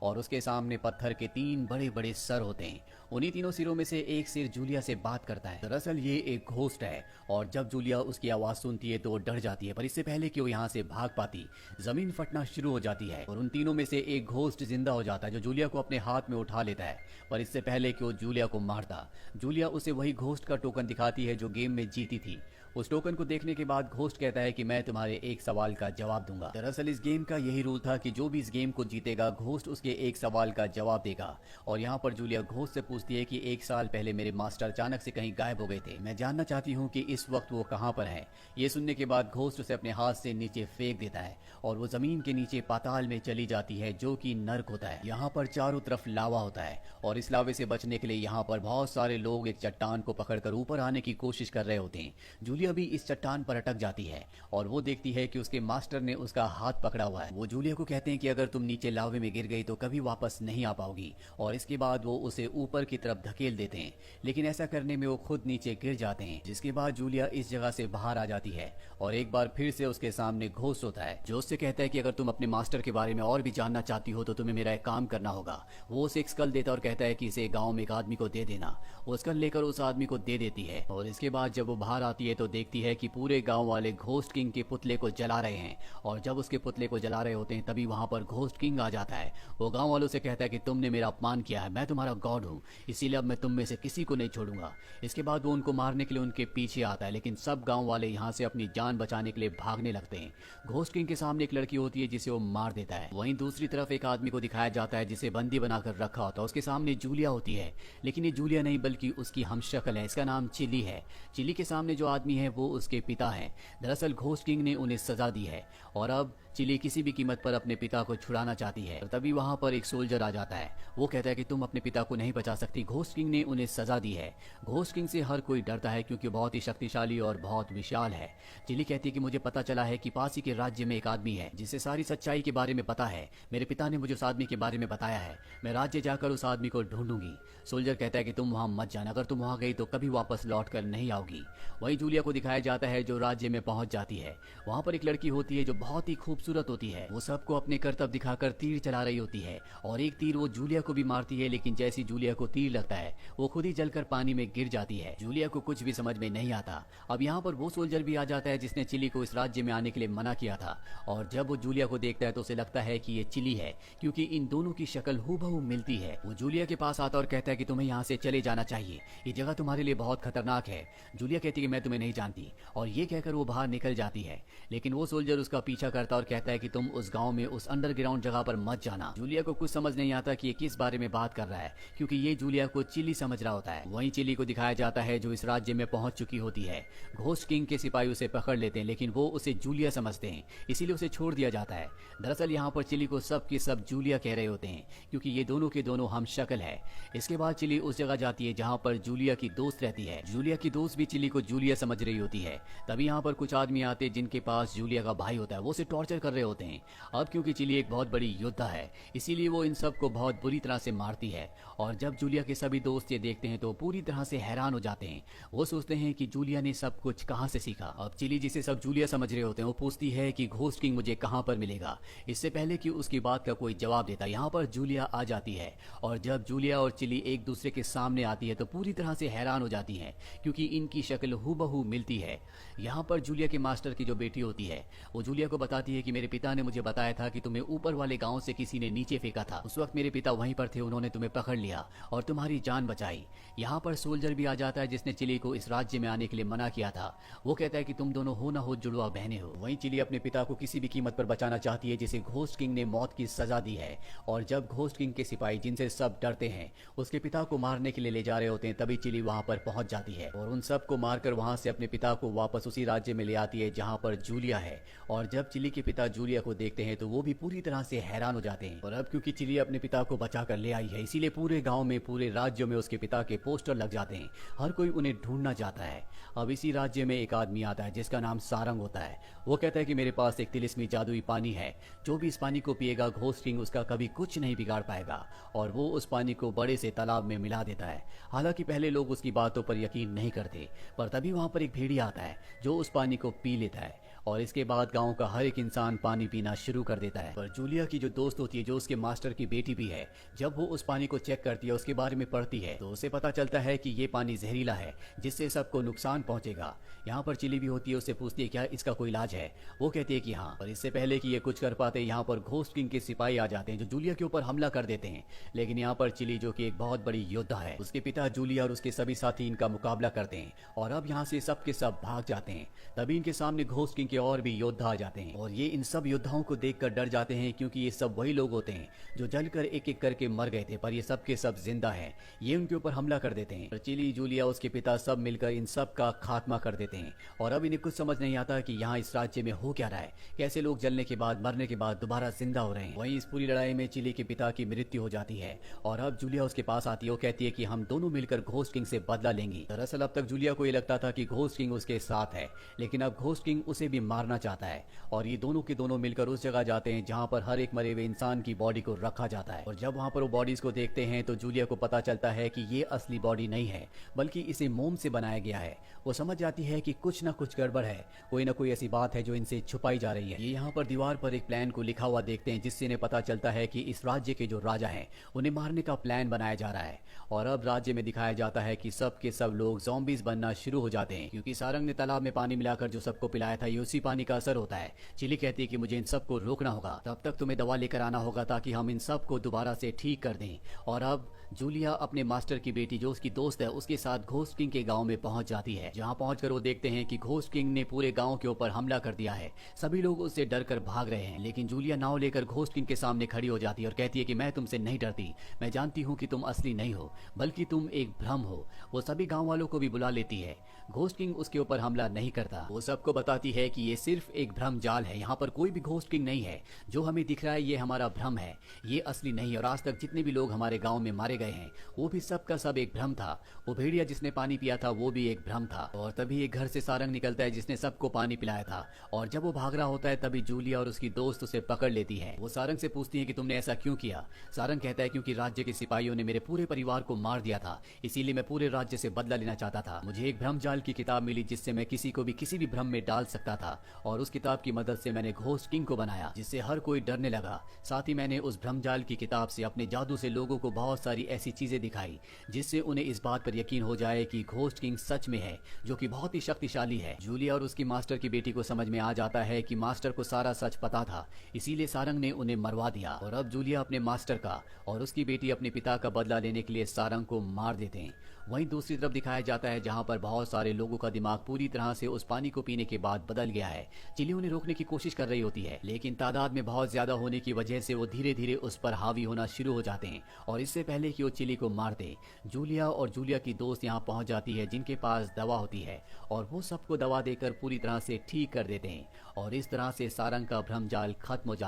और उसके सामने पत्थर के 3 बड़े बड़े सर होते हैं। उन्हीं तीनों सिरों में से एक सिर जूलिया से बात करता है। दरअसल ये एक घोस्ट है और जब जूलिया उसकी आवाज सुनती है तो वो डर जाती है, पर इससे पहले कि वो यहाँ से भाग पाती जमीन फटना शुरू हो जाती है और उन तीनों में से एक घोस्ट जिंदा हो जाता है जो जूलिया को अपने हाथ में उठा लेता है। पर इससे पहले कि वो जूलिया को मारता, जूलिया उसे वही घोस्ट का टोकन दिखाती है जो गेम में जीती थी। उस टोकन को देखने के बाद घोस्ट कहता है कि मैं तुम्हारे एक सवाल का जवाब दूंगा। दरअसल इस गेम का यही रूल था कि जो भी इस गेम को जीतेगा घोस्ट उसके एक सवाल का जवाब देगा। और यहाँ पर जूलिया घोस्ट से पूछती है कि 1 साल पहले मेरे मास्टर अचानक से कहीं गायब हो गए थे, मैं जानना चाहती हूँ कि इस वक्त वो कहाँ पर है। ये सुनने के बाद घोस्ट उसे अपने हाथ से नीचे फेंक देता है और वो जमीन के नीचे पाताल में चली जाती है जो कि नर्क होता है। यहाँ पर चारों तरफ लावा होता है और इस लावे से बचने के लिए यहाँ पर बहुत सारे लोग एक चट्टान को पकड़कर ऊपर आने की कोशिश कर रहे होते हैं। जूलिया भी इस चट्टान पर अटक जाती है और वो देखती है कि उसके मास्टर ने उसका हाथ पकड़ा हुआ है। वो जूलिया को कहते हैं कि अगर तुम नीचे लावे में गिर गई तो कभी वापस नहीं आ पाओगी, और इसके बाद वो उसे ऊपर की तरफ धकेल देते हैं, लेकिन ऐसा करने में वो खुद नीचे गिर जाते हैं। जिसके बाद जूलिया इस जगह से बाहर आ जाती है और एक बार फिर से उसके सामने घोस्ट होता है जो उससे कहता है कि अगर तुम अपने मास्टर के बारे में और भी जानना चाहती हो तो तुम्हें मेरा एक काम करना होगा। वो उसे एक स्कल देता और कहता है कि इसे गाँव में एक आदमी को दे देना। वो स्कल लेकर उस आदमी को दे देती है और इसके बाद जब वो बाहर आती है तो देखती है कि पूरे गांव वाले घोस्ट किंग के पुतले को जला रहे हैं। और जब उसके पुतले को जला रहे होते हैं तभी वहां पर घोस्ट किंग आ जाता है। वो गांव वालों से कहता है कि तुमने मेरा अपमान किया है, मैं तुम्हारा गॉड हूँ, इसीलिए अब मैं तुम में से किसी को नहीं छोड़ूंगा। इसके बाद वो उनको मारने के लिए उनके पीछे आता है, लेकिन सब गांव वाले यहाँ से अपनी जान बचाने के लिए भागने लगते हैं। घोस्ट किंग के सामने एक लड़की होती है जिसे वो मार देता है। वहीं दूसरी तरफ एक आदमी को दिखाया जाता है जिसे बंदी बनाकर रखा होता है। उसके सामने जूलिया होती है, लेकिन ये जूलिया नहीं बल्कि उसकी हमशक्ल है, इसका नाम चिली है। चिली के सामने जो आदमी है वो उसके पिता है। दरअसल घोस्ट किंग ने उन्हें सजा दी है और अब चिली किसी भी कीमत पर अपने पिता को छुड़ाना चाहती है। तभी वहां पर एक सोल्जर आ जाता है। वो कहता है कि तुम अपने पिता को नहीं बचा सकती, घोस्ट किंग ने उन्हें सजा दी है। घोस्ट किंग से हर कोई डरता है क्योंकि बहुत ही शक्तिशाली और बहुत विशाल है। चिली कहती है कि मुझे पता चला है कि पास ही के राज्य में एक आदमी है जिसे सारी सच्चाई के बारे में पता है। मेरे पिता ने मुझे उस आदमी के बारे में बताया है, मैं राज्य जाकर उस आदमी को ढूंढूंगी। सोल्जर कहता है कि तुम वहां मत जाना, अगर तुम वहां गई तो कभी वापस लौट कर नहीं आओगी। वहीं जूलिया को दिखाया जाता है जो राज्य में पहुंच जाती है। वहां पर एक लड़की होती है जो बहुत ही खूबसूरत होती है। वो सबको अपने करतब दिखाकर तीर चला रही होती है और एक तीर वो जूलिया को भी मारती है, लेकिन जैसी जूलिया को तीर लगता है वो खुद ही जलकर पानी में गिर जाती है। जूलिया को कुछ भी समझ में नहीं आता। अब यहाँ पर वो सोल्जर भी आ जाता है जिसने चिली को इस राज्य में आने के लिए मना किया था, और जब वो जूलिया को देखता है तो उसे लगता है कि ये चिली है क्योंकि इन दोनों की शक्ल हूबहू मिलती है। वो जूलिया के पास आता और कहता है कि तुम्हें यहाँ से चले जाना चाहिए, ये जगह तुम्हारे लिए बहुत खतरनाक है। जूलिया कहती है कि मैं तुम्हें नहीं जानती, और ये कहकर वो बाहर निकल जाती है। लेकिन वो सोल्जर उसका पीछा करता और कहता है कि तुम उस गांव में उस अंडरग्राउंड जगह पर मत जाना। जूलिया को कुछ समझ नहीं आता कि ये किस बारे में बात कर रहा है क्योंकि ये जूलिया को चिली समझ रहा होता है। वहीं चिली को दिखाया जाता है जो इस राज्य में पहुंच चुकी होती है। घोस्ट किंग के सिपाही उसे पकड़ लेते हैं, लेकिन वो उसे जूलिया समझते हैं, इसीलिए उसे छोड़ दिया जाता है। दरअसल यहाँ पर चिली को सब के सब जूलिया कह रहे होते हैं क्योंकि ये दोनों के दोनों हम शक्ल है। इसके बाद चिली उस जगह जाती है जहाँ पर जूलिया की दोस्त रहती है। जूलिया की दोस्त भी चिली को जूलिया समझ रही होती है। तभी यहाँ पर कुछ आदमी आते हैं जिनके पास जूलिया का भाई होता है, वो उसे टॉर्चर कर रहे होते हैं। अब क्योंकि चिली एक बहुत बड़ी योद्धा है इसीलिए वो इन सब को बहुत बुरी तरह से मारती है। और जब जूलिया के सभी दोस्त ये देखते हैं तो पूरी तरह से हैरान हो जाते हैं। वो सोचते हैं कि जूलिया ने सब कुछ कहां से सीखा। अब चिली जिसे सब जूलिया समझ रहे होते हैं वो पूछती है कि घोस्ट किंग मुझे कहां पर मिलेगा। इससे पहले कि उसकी बात का कोई जवाब देता यहाँ पर जूलिया आ जाती है, और जब जूलिया और चिली एक दूसरे के सामने आती है तो पूरी तरह से हैरान हो जाती है क्योंकि इनकी शक्ल हूबहू मिलती है। यहाँ पर जूलिया के मास्टर की जो बेटी होती है वो जूलिया को बताती है कि मेरे पिता ने मुझे बताया था कि तुम्हें ऊपर वाले गांव से किसी ने नीचे फेंका था, उस वक्त मेरे पिता वहीं पर थे, उन्होंने तुम्हें पकड़ लिया और तुम्हारी जान बचाई। यहाँ पर सोल्जर भी आ जाता है जिसने चिली को इस राज्य में आने के लिए मना किया था। वो कहता है कि तुम दोनों हो ना हो जुड़वा बहने हो। वहीं चिली अपने पिता को किसी भी कीमत पर बचाना चाहती है जिसे घोस्ट किंग ने मौत की सजा दी है। और जब घोस्ट किंग के सिपाही जिनसे सब डरते हैं उसके पिता को मारने के लिए ले जा रहे होते हैं तभी चिली वहां पर पहुंच जाती है और उन सब को मारकर वहां से अपने पिता को वापस उसी राज्य में ले आती है जहां पर जूलिया है। और जब चिली के पिता जूलिया को देखते हैं तो वो भी पूरी तरह से हैरान हो जाते हैं। और अब क्योंकि चिली अपने पिता को बचा कर ले आई है इसीलिए पूरे गांव में पूरे राज्य में उसके पिता के पोस्टर लग जाते हैं, हर कोई उन्हें ढूंढना चाहता है। अब इसी राज्य में एक आदमी आता है जिसका नाम सारंग होता है। वो कहता है कि मेरे पास एक तिलिस्मी जादुई पानी है, जो भी इस पानी को पिएगा घोस्ट किंग उसका कभी कुछ नहीं बिगाड़ पाएगा। और वो उस पानी को बड़े से तालाब में मिला देता है। हालांकि पहले लोग उसकी बातों पर यकीन नहीं करते, पर तभी वहां पर एक भेड़िया आता है जो उस पानी को पी लेता है और इसके बाद गांव का हर एक इंसान पानी पीना शुरू कर देता है। पर जूलिया की जो दोस्त होती है, जो उसके मास्टर की बेटी भी है, जब वो उस पानी को चेक करती है, उसके बारे में पढ़ती है, तो उसे पता चलता है कि ये पानी जहरीला है जिससे सबको नुकसान पहुंचेगा। यहाँ पर चिली भी होती है, उससे पूछती है क्या इसका कोई इलाज है। वो कहती है कि हाँ। पर इससे पहले कि ये कुछ कर पाते, यहाँ पर घोस्ट किंग के सिपाही आ जाते हैं जो जूलिया के ऊपर हमला कर देते हैं। लेकिन यहाँ पर चिली, जो कि एक बहुत बड़ी योद्धा है, उसके पिता जूलिया और उसके सभी साथी इनका मुकाबला करते हैं और अब यहाँ से सब के सब भाग जाते हैं। तभी इनके सामने घोस्ट किंग के और भी योद्धा आ जाते हैं और ये इन सब योद्धाओं को देखकर डर जाते हैं, क्योंकि ये सब वही लोग होते हैं जो जलकर एक एक करके मर गए थे, पर ये सब के सब जिंदा हैं। ये उनके ऊपर हमला कर देते हैं। चिली, जूलिया, उसके पिता सब मिलकर इन सब का खात्मा कर देते हैं और अब इन्हें कुछ समझ नहीं आता कि यहाँ इस राज्य में हो क्या रहा है, कैसे लोग जलने के बाद, मरने के बाद दोबारा जिंदा हो रहे हैं। वहीं इस पूरी लड़ाई में चिली के पिता की मृत्यु हो जाती है और अब जूलिया उसके पास आती है। वो कहती है कि हम दोनों मिलकर घोस्ट किंग से बदला लेंगी। दरअसल अब तक जूलिया को ये लगता था कि घोस्ट किंग उसके साथ है, लेकिन अब घोस्ट किंग उसे भी मारना चाहता है और ये दोनों के दोनों मिलकर उस जगह जाते हैं जहाँ पर हर एक मरे हुए इंसान की बॉडी को रखा जाता है। और जब वहाँ पर वो बॉडीज को देखते हैं तो जूलिया को पता चलता है कि ये असली बॉडी नहीं है, बल्कि इसे मोम से बनाया गया है। वो समझ जाती है कि कुछ ना कुछ गड़बड़ है, कोई ना कोई ऐसी बात है जो इनसे छुपाई जा रही है। ये यहाँ पर दीवार पर एक प्लान को लिखा हुआ देखते हैं, जिससे इन्हें पता चलता है कि इस राज्य के जो राजा हैं उन्हें मारने का प्लान बनाया जा रहा है। और अब राज्य में दिखाया जाता है कि सब के सब लोग ज़ॉम्बीज बनना शुरू हो जाते हैं, क्योंकि सारंग ने तालाब में पानी मिलाकर जो सबको पिलाया था, ये उसी पानी का असर होता है। चिली कहती है कि मुझे इन सबको रोकना होगा, तब तक तुम्हें दवा लेकर आना होगा ताकि हम इन सबको दोबारा से ठीक कर दें। और अब जूलिया अपने मास्टर की बेटी, जो उसकी दोस्त है, उसके साथ घोस्ट किंग के गांव में पहुंच जाती है, जहां पहुंचकर वो देखते हैं कि घोस्ट किंग ने पूरे गांव के ऊपर हमला कर दिया है। सभी लोग उससे डरकर भाग रहे हैं, लेकिन जूलिया नाव लेकर घोस्ट किंग के सामने खड़ी हो जाती है और कहती है कि मैं तुमसे नहीं डरती, मैं जानती हूँ कि तुम असली नहीं हो, बल्कि तुम एक भ्रम हो। वो सभी गाँव वालों को भी बुला लेती है। घोस्ट किंग उसके ऊपर हमला नहीं करता। वो सबको बताती है कि ये सिर्फ एक भ्रम जाल है, यहाँ पर कोई भी घोस्ट किंग नहीं है। जो हमें दिख रहा है ये हमारा भ्रम है, ये असली नहीं है। और आज तक जितने भी लोग हमारे गांव में मारे गए हैं वो भी सब का सब एक भ्रम था। वो भेड़िया जिसने पानी पिया था वो भी एक भ्रम था। और तभी एक घर से सारंग निकलता है जिसने सबको पानी पिलाया था, और जब वो भाग रहा होता है तभी जूलिया और उसकी दोस्त उसे पकड़ लेती है। वो सारंग से पूछती है कि तुमने ऐसा क्यों किया। सारंग कहता है क्योंकि राज्य के सिपाहियों ने मेरे पूरे परिवार को मार दिया था, इसीलिए मैं पूरे राज्य से बदला लेना चाहता था। मुझे एक भ्रम जाल की किताब मिली जिससे मैं किसी को भी किसी भी भ्रम में डाल सकता था, और उस किताब की मदद से मैंने घोस्ट किंग को बनाया, जिससे हर कोई डरने लगा। साथ ही मैंने उस भ्रम जाल की किताब से अपने जादू से लोगों को बहुत सारी ऐसी चीजें दिखाई जिससे उन्हें इस बात पर यकीन हो जाए कि घोस्ट किंग सच में है, जो कि बहुत ही शक्तिशाली है। जूलिया और उसकी मास्टर की बेटी को समझ में आ जाता है कि मास्टर को सारा सच पता था, इसीलिए सारंग ने उन्हें मरवा दिया। और अब जूलिया अपने मास्टर का और उसकी बेटी अपने पिता का बदला लेने के लिए सारंग को मार देते हैं। वहीं दूसरी तरफ दिखाया जाता है जहां पर बहुत सारे लोगों का दिमाग पूरी तरह से उस पानी को पीने के बाद बदल गया है। चिली उन्हें रोकने की कोशिश कर रही होती है, लेकिन तादाद में बहुत ज्यादा होने की वजह से वो धीरे धीरे उस पर हावी होना शुरू हो जाते हैं। और इससे पहले कि वो चिली को मार दे, जूलिया और जूलिया की दोस्त यहाँ पहुंच जाती है जिनके पास दवा होती है, और वो सबको दवा देकर पूरी तरह से ठीक कर देते हैं। और इस तरह से सारंग का भ्रम जाल खत्म हो जाता है।